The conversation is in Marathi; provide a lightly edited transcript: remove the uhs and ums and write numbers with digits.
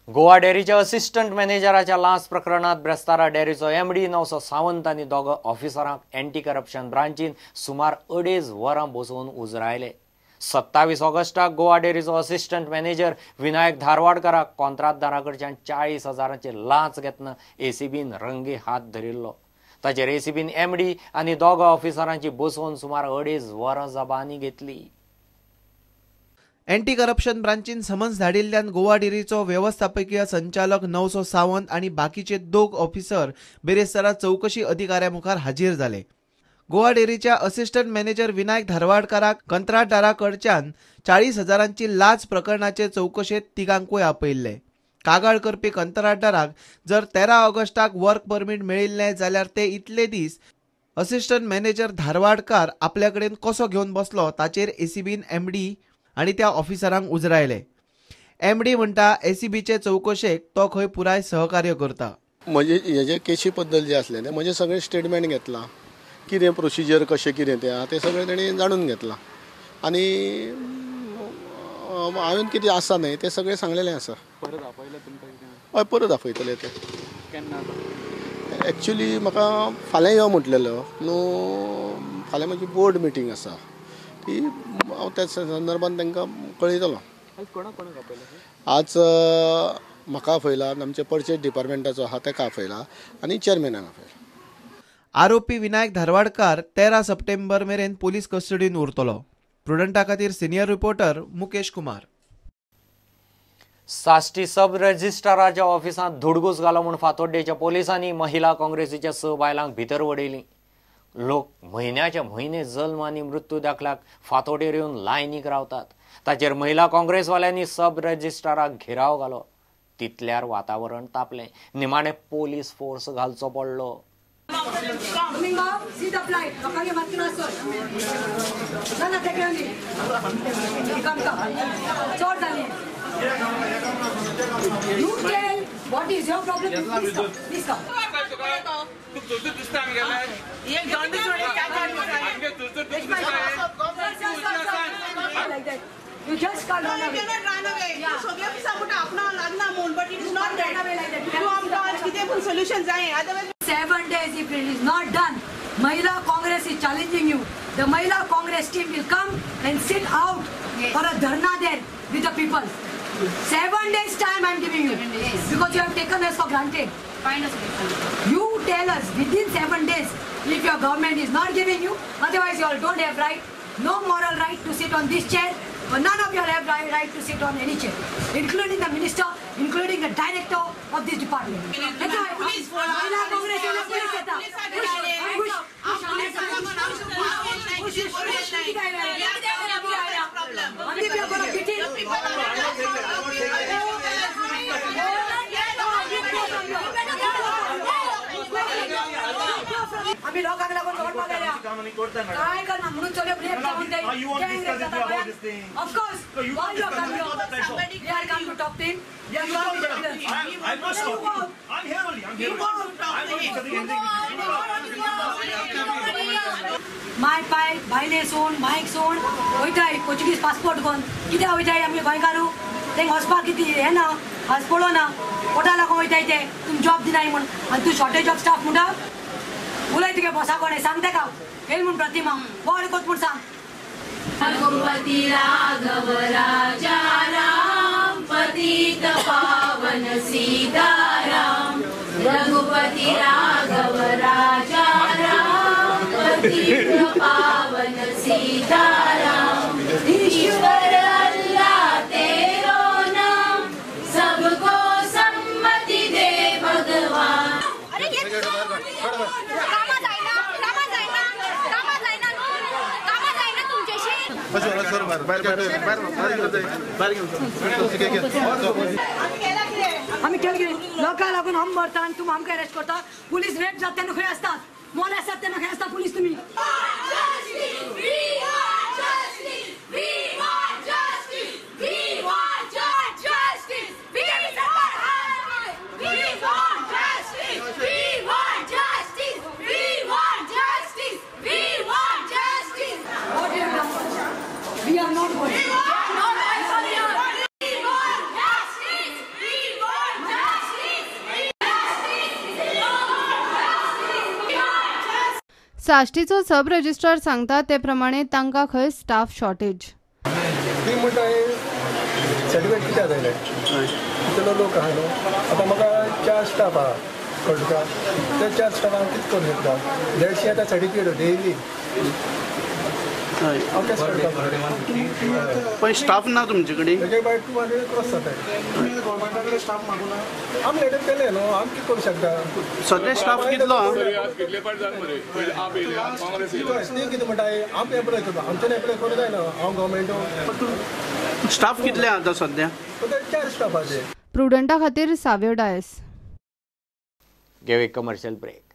गोवा डेअरीच्या असिस्टंट मॅनेजराच्या लाच प्रकरणात ब्रेस्तारा डेअरीचो एमडी नवसो सावंत आनी दोग ऑफिसरांक एंटी करप्शन ब्रांचीन सुमार 2.5 वरां बसोवन उजरायले। 27 ऑगस्टाक गोवा डेअरीचो असिस्टंट मॅनेजर विनायक धारवाडकाराक कंत्राटदाराकडच्यान 40,000ची लाच घेतना एसीबीन रंगे हात धरिल्लो। ताचेर एसीबीन एमडी आनी दोग ऑफिसरांची बसोवन सुमार 2.5 वरां जबानी घेतली। एंटी करप्शन ब्रांचीन समन्स धाडिल्ल्यान गोवा डेअरीचो व्यवस्थापकीय संचालक नवसो सावंत आणि बाकीचे 2 ऑफिसर बेरेस्तारा चौकशी अधिकाऱ्या मुखार हाजीर झाले। गोवा डेअरीच्या असिस्टंट मॅनेजर विनायक धारवाडकाराक कंत्राटदाराकडच्यान 40,000ची लाच प्रकरणाचे चौकशेत तिगांकूय आपयिल्ले। कागाळ करपी कंत्राटदाराक जर 13 ऑगस्टाक वर्क परमीट मेळिल्ले जाल्यार ते इतले दीस असिस्टंट मॅनेजर धारवाडकार आपल्या कडेन कसो घेवन बसलो ताचेर एसीबीन एमडी आणि त्या ऑफिसरांक उजरायले। एमडी म्हणटा एसीबीचे चौकशेक तो खंय पुराय सहकार्य करता। म्हणजे हेजे केशी बद्दल जे असलेले म्हणजे सगळे स्टेटमेंट घेतला, कितें प्रोसिजर कशें कितें ते सगळे तेणी जाणून घेतला आणि हांवें कितें आसा न्हय ते सगळे सांगलेलें आसा। परत आपयले तुमकां? हय, परत आपयतले ते। केन्ना? एक्चुअली म्हाका फाल्यां यो म्हटलेलो न्हू, फाल्यां म्हजी बोर्ड मिटींग आसा ती हांव त्या संदर्भान तांकां कळयतलो। आज म्हाका आपयला, आमचे परचेज डिपार्टमेंटाचो आहा ताका आपयला आनी चेअरमॅनाक आपयला। आरोपी विनायक धारवाडकार 13 सप्टेंबर मेरेन पोलीस कस्टडीन उरतलो। प्रुडंटा खातीर सिनियर रिपोर्टर मुकेश कुमार। साश्टी सब रजिस्ट्राराच्या ऑफिसांत धुडगूस घालो म्हूण फातोड्डेच्या पोलिसांनी महिला काँग्रेसीच्या 6 बायलांक भितर वडयलीं। लोक म्हयन्याचे म्हयने जल्म आनी मृत्यू दाखल्याक फातोडेर येवन लायनीक रावतात। ताचेर महिला काँग्रेसवाल्यांनी सब रजिस्ट्राराक घेराव घालो। तितल्यार वातावरण तापलें, निमाणे पोलीस फोर्स घालचो पडलो। What is your problem? Please come. You just can't run away. You cannot run away. सगळे पिसापुटा आपणा लागना म्हणून, but it is not run away like that. तू आमका आज किती पण solution जाय. Otherwise 7 days if it is not done, Mahila Congress is challenging you. The Mahila Congress team will come and sit out for a dharna there with the people. 7 days time I am giving you because you have taken us for granted. Find us a solution. You tell us within 7 days if your government is not giving you, otherwise you all don't have right, no moral right to sit on this chair, but none of you all have right to sit on any chair, including the minister, including the director of this department. That's why police Mahila Congress is a police seta. आम्ही लोकांना लागून वोट मागल्या काय करणार म्हणून चले ब्रेक जाऊन दे of course why you come here they are come to talk to him they are going to I'm not stopping I'm here only I'm here माय पाय भाईले सोन माइक सोन वयताय पोर्चुगीज पासपोर्ट कोण कित्याक वयताय आमी गोंयकारू तेंक वचपाक कितें हें ना आज पळो ना पोटा लागून वयताय ते तुम जॉब दिनाय म्हण आनी तूं शॉर्टेज ऑफ स्टाफ म्हणटा उलय तुगे बसा कोणे सांग तेका येल म्हूण प्रतिमा बोड कोत म्हूण सांग रघुपति राघव राजा राम पतित पावन सीताराम रघुपति राघव राजा राम पतित पावन सीताराम ईश्वर अल्लाह तेरो नाम सबको सम्मति दे भगवान। आम्ही केलं की लोकांना लागून हम मरता आणि तुम्ही आमकां अरेस्ट करता पुलीस रेड जाता तेन्ना खंय असतात मोल आसतात तेन्ना खंय असता पुलीस तुम्ही We are not going. साश्टीचो सब रजिस्ट्रार सांगता ते प्रमाणे तांकां खंय स्टाफ शॉर्टेज. ती म्हणटा सर्टिफिकेट कित्याक जाय इतलो लोक आहा न्हू. आतां म्हाका 4 स्टाफ आहा कळटा. ते 4 स्टाफ हांव कितें करूं शकता. 150 आतां सर्टिफिकेट डेली. पण स्टाफ ना तुमचे कडेन. तेजे भायर 200 क्रॉस जाता. गव्हर्मेंटा कडेन स्टाफ मागूना. आमी लेटर केले न्हू. आमी कितें करूं शकता. सद्या स्टाफ कितलो कितें म्हणटा आमी एप्लाय करता. आमच्यान एप्लाय करूं जायना. हांव गव्हर्मेंट स्टाफ कितले आतां सद्या. 4 स्टाफ आहा. प्रुडंटा खातीर साव्यो डायस. घेऊ एक कमर्शियल ब्रेक.